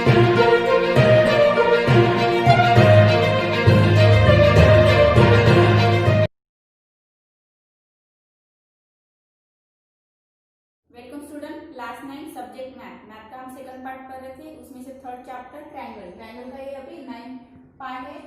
Welcome student, class 9 subject math का हम second part कर रहे थे। उसमें से थर्ड चैप्टर ट्रायंगल का ये अभी 9 पार्ट है।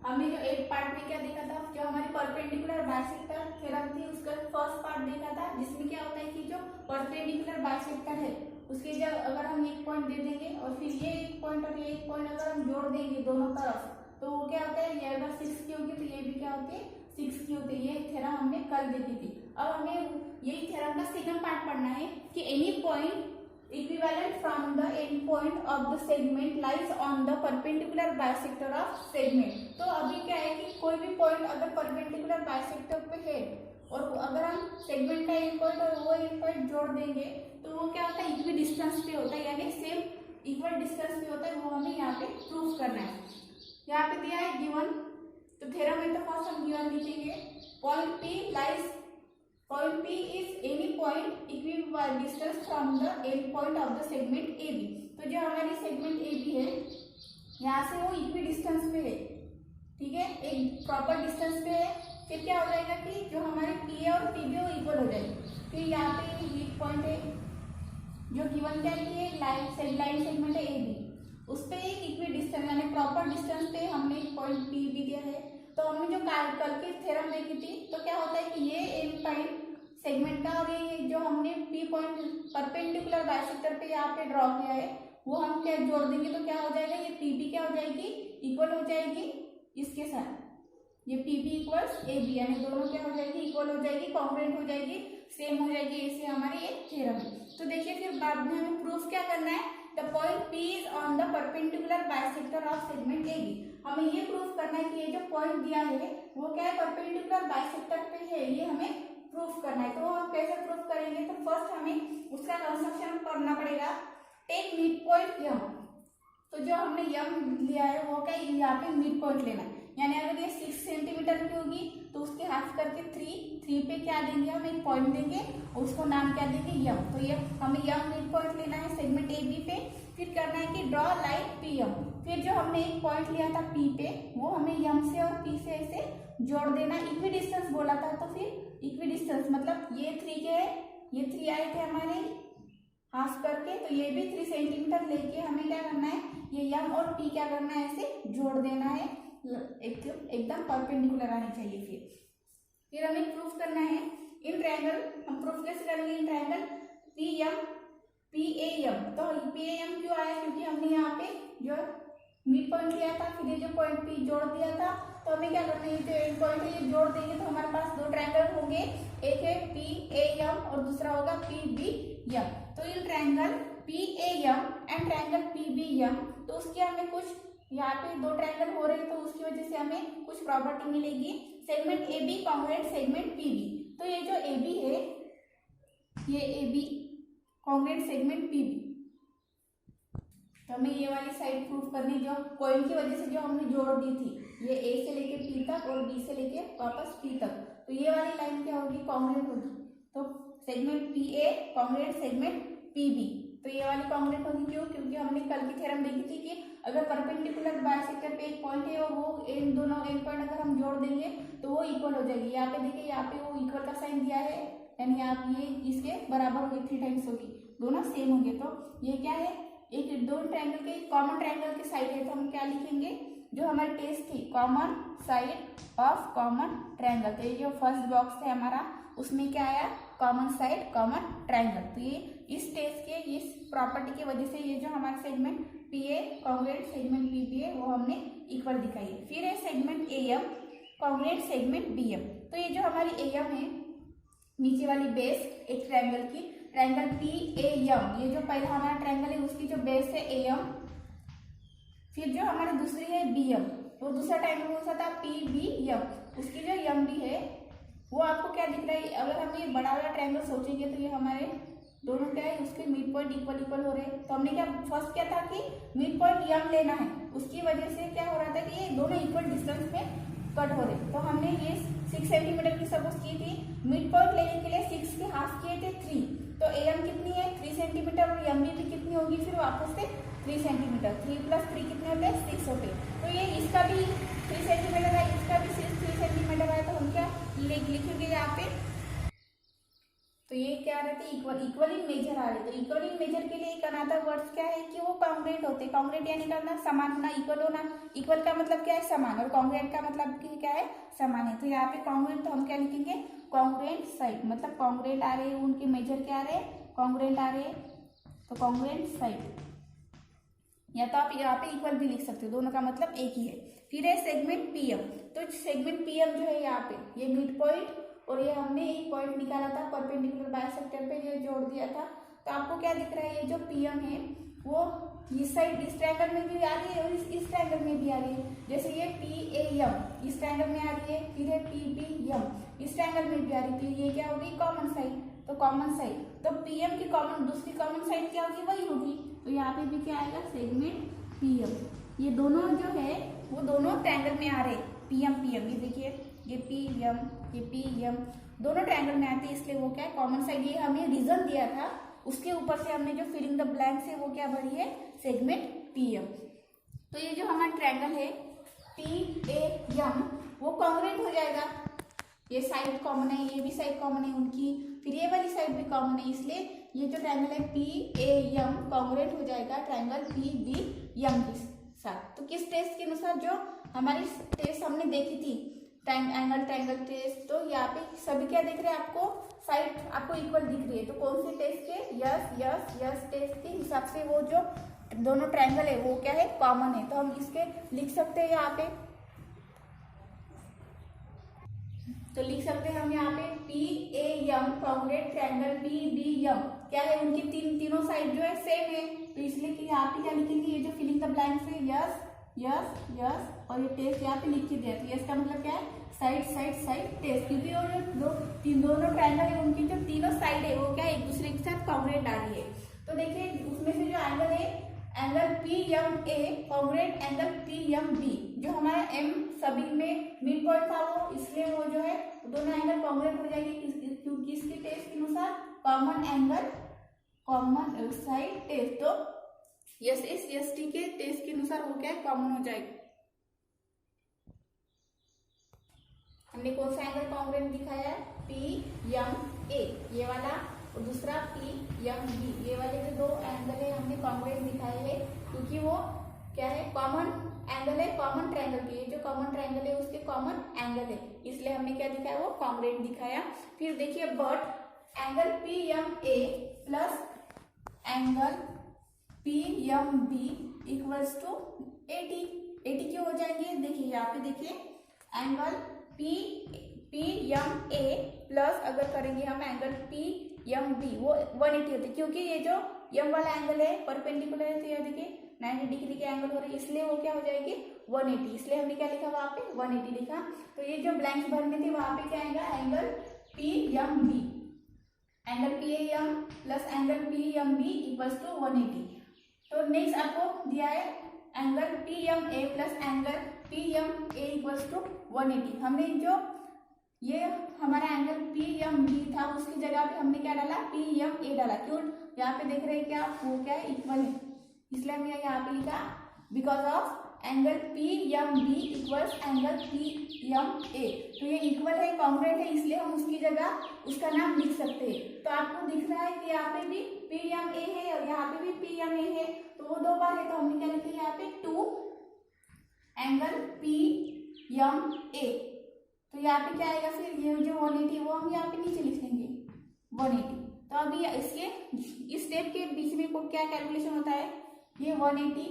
हमने जो 8 पार्ट में क्या देखा था, जो हमारी परपेंडिकुलर बाइसेक्टर थ्योरम थी उसका फर्स्ट पार्ट देखा था, जिसमें क्या होता है कि जो परपेंडिकुलर बाइसेक्टर है उसके जब अगर हम एक पॉइंट दे देंगे और फिर ये एक पॉइंट और ये एक पॉइंट अगर हम जोड़ देंगे दोनों तरफ, तो वो क्या होता है, ये अगर 6 की होगी तो ये भी क्या होती है 6 की होती है। ये थ्योरम हमने कल देखी थी। अब हमें यही थ्योरम का सेकंड पार्ट पढ़ना है कि any point equivalent from the end point of the segment lies on the perpendicular bisector of segment. तो अभी क्या है कि कोई भी पॉइंट अगर परपेंडिकुलर बाइसेक्टर पे है और अगर हम सेगमेंट का एक पॉइंट और वो एक पॉइंट जोड़ देंगे तो वो क्या होता है, इक्वी डिस्टेंस पे होता है, यानी सेम इक्वल डिस्टेंस पे होता है। वो हमें यहाँ पे प्रूफ करना है। यहाँ पे दिया है गिवन, तो थ्योरम में तो फर्स्ट हम गिवन लिखेंगे। Point P is any point equivalent distance from the end point of the segment AB। तो जो हमारी सेगमेंट AB है यहाँ से वो इक्वी डिस्टेंस पे है, ठीक है, एक प्रॉपर डिस्टेंस पे है। फिर क्या हो जाएगा कि जो हमारे PA और PB वो इक्वल हो जाएगी। फिर यहाँ पे एक पॉइंट है जो गिवन क्या है, लाइन सेगमेंट है AB, उस पे एक इक्वी डिस्टेंस यानी प्रॉपर डिस्टेंस पे हमने एक पॉइंट PB दिया है। तो हमने जो कल की थ्योरम देखी थी, तो क्या होता है कि ये एंड पॉइंट सेगमेंट का और ये जो हमने P पॉइंट परपेंडिकुलर बाइसेक्टर पे यहाँ पे ड्रॉ किया है वो हम क्या जोड़ देंगे तो क्या हो जाएगा, ये PB क्या हो जाएगी, इक्वल हो जाएगी इसके साथ, ये PB इक्वल्स AB, यानी दोनों क्या हो जाएगी, इक्वल हो जाएगी, कॉन्ग्रुएंट हो जाएगी, सेम हो जाएगी। ऐसे हमारी ये थ्योरम है। तो देखिए फिर बाद में हमें प्रूफ क्या करना है, the point P is on the perpendicular bisector of segment AB। हमें ये प्रूफ करना है कि ये जो पॉइंट दिया है वो क्या है, परपेंडिकुलर बाइसेक्टर पे है, ये हमें प्रूफ करना है। तो हम कैसे प्रूफ करेंगे, तो फर्स्ट हमें उसका कंस्ट्रक्शन करना पड़ेगा। टेक मिड पॉइंट यम, तो जो हमने यम लिया है वो क्या, यहाँ पे मिड पॉइंट लेना है, यानी अगर ये 6 सेंटीमीटर की होगी तो उसके हाफ करके 3 पे क्या देंगे, हम एक पॉइंट देंगे और उसको नाम क्या देंगे, यम। तो ये हमें यम मिड पॉइंट लेना है सेगमेंट AB पे। फिर करना है कि ड्रॉ लाइन PM। फिर जो हमने एक पॉइंट लिया था P पे वो हमें यम से और P से ऐसे जोड़ देना। इक्वी डिस्टेंस बोला था, तो फिर इक्वी डिस्टेंस मतलब ये 3 के ये 3 आए थे हमारे हाफ करके, तो ये भी 3 सेंटीमीटर लेके हमें क्या करना है, ये यम और P क्या करना है, ऐसे जोड़ देना है, एकदम परपेंडिकुलर आनी चाहिए। फिर हमें प्रूफ करना है इन ट्रायंगल। हम प्रूफ कैसे करेंगे, इन ट्रायंगल PAM। तो PAM क्यों आया, क्योंकि हमने यहाँ पे जो मिड पॉइंट लिया था, फिर ये जो पॉइंट P जोड़ दिया था, तो हमें क्या करना है, जो एंड पॉइंट है ये जोड़ देंगे तो हमारे पास दो ट्रायंगल होंगे, एक है PAM और दूसरा होगा PBM। तो in triangle PAM and triangle PBM, तो उसकी हमें कुछ यहाँ पे दो ट्रायंगल हो रहे हैं तो उसकी वजह से हमें कुछ प्रॉपर्टी मिलेगी। Segment AB congruent segment PB। तो ये जो AB है, ये AB कॉन्ग्रुएंट सेगमेंट PB, तो हमें ये वाली साइड प्रूफ करनी, जो पॉइंट की वजह से जो हमने जोड़ दी थी, ये A से लेके P तक और B से लेके वापस P तक, तो ये वाली लाइन क्या होगी, कॉन्ग्रुएंट होगी। तो segment PA congruent segment PB, तो ये वाली कॉन्ग्रुएंट होगी। क्यों, क्योंकि हमने कल की थ्योरम देखी थी कि अगर परपेंडिकुलर बाइसेक्टर पे एक पॉइंट है और वो दोनों एंड पॉइंट अगर हम जोड़ देंगे तो वो इक्वल हो जाएगी। यहाँ पे देखिए, यहाँ पे वो इक्वल का साइन दिया है, यानी आप ये इसके बराबर होगी, 3 टाइम्स होगी, दोनों सेम होंगे। तो ये क्या है, एक दो ट्रायंगल के कॉमन ट्रायंगल की साइड है, तो हम क्या लिखेंगे, जो हमारी टेस्ट थी common side of common triangle. तो ये जो फर्स्ट बॉक्स है हमारा, उसमें क्या आया, कॉमन साइड कॉमन ट्रायंगल। तो ये इस टेस्ट के इस प्रॉपर्टी की वजह से ये जो हमारा segment PA congruent segment PB है वो हमने इक्वल दिखाई है। फिर है segment AM congruent segment BM। तो ये जो हमारी AM है, नीचे वाली बेस एक ट्रायंगल की, ट्रायंगल PAM, ये जो पहला हमारा ट्रायंगल है उसकी जो बेस है AM। फिर जो हमारी दूसरी है BM, वो दूसरा ट्रायंगल कौन सा था, PBM, उसकी जो M भी है वो आपको क्या दिख रहा है, अगर हम ये बड़ा वाला ट्रायंगल सोचेंगे तो ये हमारे दोनों क्या है, उसके मिड पॉइंट इक्वल हो रहे हैं। तो हमने क्या फर्स्ट क्या था कि मिड पॉइंट यम लेना है, उसकी वजह से क्या हो रहा था कि ये दोनों इक्वल डिस्टेंस में कट हो रहे। तो हमने ये 6 सेंटीमीटर की सपोज की थी, मिड पॉइंट लेने के लिए 6 के हाफ किए थे 3, तो AM कितनी है 3 सेंटीमीटर और एम भी कितनी होगी फिर वापस से 3 सेंटीमीटर, 3 + 3 कितने होते हैं 6 होते हैं। तो ये इसका भी 3 सेंटीमीटर है, इसका भी 3 सेंटीमीटर है, तो हम क्या लिखेंगे यहाँ पे, तो ये क्या रहते हैं इक्वल, इक्वल इन मेजर आ रहे। तो इक्वल इन मेजर के लिए एक अनदर वर्ड्स क्या है कि वो कॉन्ग्रुएंट होते हैं। कॉन्ग्रुएंट यानी करना समान होना, इक्वल होना। इक्वल का मतलब क्या है समान, और कॉन्ग्रुएंट का मतलब क्या है समान है। तो यहाँ पे कॉन्ग्रुएंट तो हम क्या लिखेंगे कॉन्ग्रुएंट साइड, मतलब कॉन्ग्रुएंट आ रहे हैं उनके मेजर क्या आ रहे हैं कॉन्ग्रुएंट आ रहे हैं, तो कॉन्ग्रुएंट साइड, या तो आप यहाँ पे इक्वल भी लिख सकते हो, दोनों का मतलब एक ही है। फिर है सेगमेंट पीएम। तो सेगमेंट पीएम जो है यहाँ पे ये मिड पॉइंट और ये हमने एक पॉइंट निकाला था परपेंडिकुलर बाइसेक्टर पे, ये जोड़ दिया था। तो आपको क्या दिख रहा है, ये जो पीएम है वो इस साइड इस ट्रायंगल में भी आ रही है और इस ट्रायंगल में भी आ रही है। जैसे ये PAM इस ट्रायंगल में आ रही है, फिर है PBM इस ट्रायंगल में भी आ रही है, फिर ये क्या होगी कॉमन साइड, तो कॉमन साइड, तो पीएम की कॉमन दूसरी कॉमन साइड क्या होगी वही होगी। तो यहाँ पे भी क्या आएगा सेगमेंट पीएम। ये दोनों जो है वो दोनों ट्रायंगल में आ रहे पीएम, ये देखिए ये पीएम ये पीएम दोनों ट्रायंगल में आते हैं, इसलिए वो क्या है कॉमन साइड। ये हमें रीजन दिया था, उसके ऊपर से हमने जो फिलिंग द ब्लैंक्स है वो क्या भरी है सेगमेंट पीएम। तो ये जो हमारा ट्रायंगल है PAM वो कॉन्ग्रुएंट हो जाएगा, ये साइड कॉमन है, ये भी साइड कॉमन है उनकी, फिर ये वाली साइड भी कॉमन है, इसलिए ये जो ट्रायंगल है PAM कॉन्ग्रुएंट हो जाएगा ट्रायंगल PBM के साथ। तो किस टेस्ट के अनुसार, जो हमारी टेस्ट हमने देखी थी एंगल ट्रायंगल टेस्ट, तो यहाँ पे सभी क्या दिख रहे हैं आपको साइड आपको इक्वल दिख रही है। तो कौन से टेस्ट के यस टेस्ट के हिसाब से वो जो दोनों ट्रायंगल है वो क्या है कॉमन है, तो हम इसके लिख सकते हैं यहाँ पे, तो लिख सकते हैं हम यहाँ पे PAM कॉन्ग्रुएंट ट्रायंगल PBM क्या है, उनकी तीनों साइड जो है सेम है, तो इसलिए कि यहाँ पे क्या लिखेंगे, ये जो फिलिंग द ब्लैंक्स है यस यस यस और ये टेस्ट यहाँ पे लिख के दिया। तो यस का मतलब क्या है साइड टेस्ट, क्योंकि वो जो दोनों ट्रायंगल है उनकी जो तीनों साइड है वो क्या है एक दूसरे के साथ कॉन्ग्रुएंट आ रही है। तो देखिए उसमें से जो एंगल है angle PMA congruent angle PMB, जो हमारा M सभी में मिड पॉइंट था वो, इसलिए वो जो है दोनों एंगल कॉन्ग्रुएंट हो जाएगी, क्योंकि इसके टेस्ट के अनुसार common angle common side test, तो SST के टेस्ट के अनुसार वो क्या है कॉमन हो जाएगा। हमने कौन सा एंगल कॉन्ग्रुएंट दिखाया है PMA ये वाला, और दूसरा PMB ये वाले जो दो एंगल है हमने कॉन्ग्रुएंट दिखाए हैं, क्योंकि वो क्या है कॉमन एंगल है कॉमन ट्रायंगल के, ये जो कॉमन ट्रायंगल है उसके कॉमन एंगल है, इसलिए हमने क्या दिखाया वो कॉन्ग्रुएंट दिखाया। फिर देखिए but angle PMA plus angle PMB equals to 80 क्यों हो जाएंगे, देखिए यहाँ पे देखिए एंगल PMA प्लस अगर करेंगे हम एंगल PMB वो 180 होते, क्योंकि ये जो M वाला एंगल है परपेंडिकुलर है, तो ये देखिए 90 डिग्री के एंगल हो रहे हैं, इसलिए वो क्या हो जाएगी 180, इसलिए हमने क्या लिखा वहाँ पे 180 लिखा। तो ये जो ब्लैंक्स भरने थे वहाँ पे क्या आएगा angle PMB, angle PAM plus angle PMB equals to 180। तो नेक्स्ट आपको दिया है angle PMA plus angle PMA equals to 180। हमने जो ये हमारा एंगल PMB था उसकी जगह पे हमने क्या डाला PMA डाला, क्यों यहाँ पे देख रहे हैं क्या वो क्या है इक्वल है, इसलिए हमने यहाँ पे लिखा because of angle PMB equals angle PMA। तो ये इक्वल है कॉन्ग्रुएंट है, इसलिए हम उसकी जगह उसका नाम लिख सकते हैं। तो आपको दिख रहा है कि यहाँ पे भी PMA है और यहाँ पे भी PMA है, तो वो दो बार है, तो हमने क्या लिखा यहाँ पे 2 एंगल PMA। तो यहाँ पे क्या आएगा फिर ये जो 180 वो हम यहाँ पे नीचे लिख लेंगे 180। तो अभी इसके इस स्टेप के बीच में को क्या कैलकुलेशन होता है, ये 180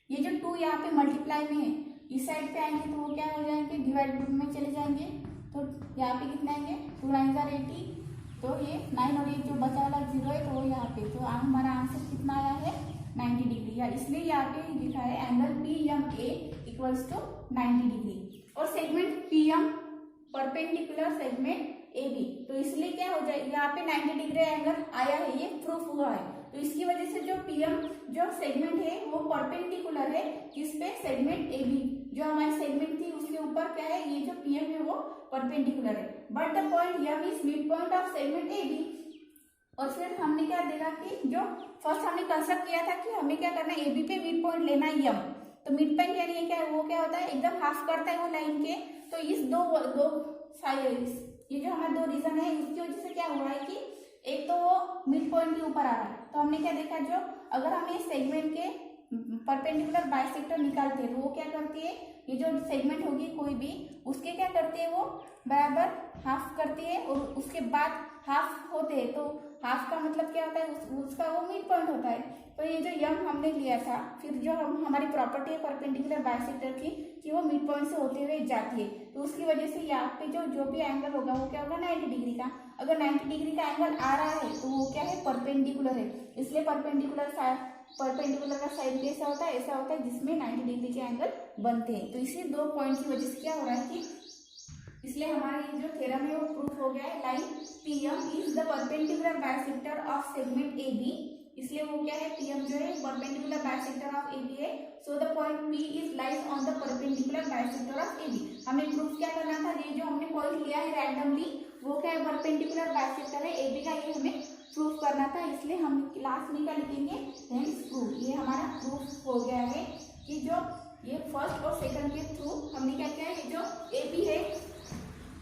ये जो 2 यहाँ पे मल्टीप्लाई में है इस साइड पे आएंगे तो वो क्या हो जाएंगे डिवाइड में चले जाएंगे, तो यहाँ पे कितना आएंगे 2 9 80, तो ये 9 और 1 जो बचा वाला 0 है तो वो यहाँ पे, तो हमारा आंसर कितना आया है 90 डिग्री, या इसलिए यहाँ पे लिखा है angle PMA equals to 90 degree. और segment PM perpendicular segment AB, तो इसलिए क्या हो जाए यहाँ पे 90 डिग्री एंगल आया है, ये प्रूफ हुआ है। तो इसकी वजह से जो PM जो सेगमेंट है वो परपेंडिकुलर है किस पे सेगमेंट AB, जो हमारी सेगमेंट थी उसके ऊपर क्या है ये जो PM है वो परपेंडिकुलर है। But the point M is mid point of segment AB, और फिर हमने क्या देखा कि जो फर्स्ट हमने कंसेप्ट किया था कि हमें क्या करना है, एबी पे मिड पॉइंट लेना है यम। तो मिड पॉइंट यानी ये क्या है, वो क्या होता है एकदम हाफ करता है वो लाइन के। तो इस दो साइड ये जो हमारे दो रीजन है उसकी वजह से क्या हुआ है कि एक तो वो मिड पॉइंट के ऊपर आ रहा है। तो हमने क्या देखा, जो अगर हमें सेगमेंट के परपेंडिकुलर बाइसेक्टर निकालते हैं तो वो क्या करती है, ये जो सेगमेंट होगी कोई भी उसके क्या करती है वो बराबर हाफ करती है और उसके बाद हाफ होते हैं। तो हाफ का मतलब क्या होता है, उसका वो मिड पॉइंट होता है। तो ये जो यम हमने लिया था, फिर जो हमारी प्रॉपर्टी है परपेंडिकुलर बाइसेक्टर की कि वो मिड पॉइंट से होते हुए जाती है। तो उसकी वजह से यहाँ पे जो भी एंगल होगा वो क्या होगा 90 डिग्री का। अगर 90 डिग्री का एंगल आ रहा है तो वो क्या है परपेंडिकुलर है। इसलिए परपेंडिकुलर का साइड कैसा होता है, ऐसा होता है जिसमें 90 डिग्री के एंगल बनते हैं। तो इसी दो पॉइंट की वजह से क्या हो रहा है कि इसलिए हमारा ये जो थ्योरम है वो प्रूफ हो गया है। Line PM is the perpendicular bisector of segment AB. इसलिए वो क्या है, पीएम जो है परपेंडिकुलर बाइसेक्टर ऑफ एबी है। So the point P is lies on the perpendicular bisector of AB. हमें प्रूफ क्या करना था, ये जो हमने पॉइंट लिया है रैंडमली वो क्या है परपेंडिकुलर बाइसेक्टर है एबी का, ये हमें प्रूफ करना था। इसलिए हम क्लास में क्या लिखेंगे, हेंस प्रूफ। ये हमारा प्रूफ हो गया है कि जो ये फर्स्ट और सेकंड के थ्रू हमने क्या किया है, जो एबी है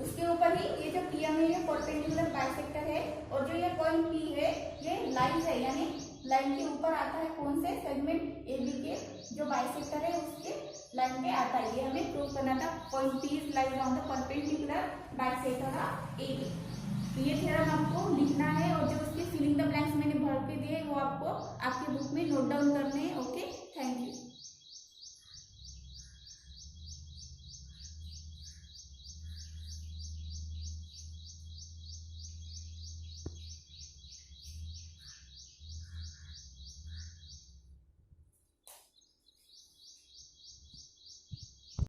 उसके ऊपर ही ये जो पीएम है ये परपेंडिकुलर बाइसेक्टर है और जो ये पॉइंट पी है ये लाइन है, यानी लाइन के ऊपर आता है कौन से सेगमेंट एबी के जो बाइसेक्टर है उसके लाइन पे आता है। ये हमें प्रूव करना था, point P is lies on the perpendicular bisector of AB. तो ये थ्योरम आपको लिखना है और जो उसके फिलिंग द ब्लैंक्स मैंने भर के दिए वो आपको आपके बुक में नोट डाउन करने हैं। ओके।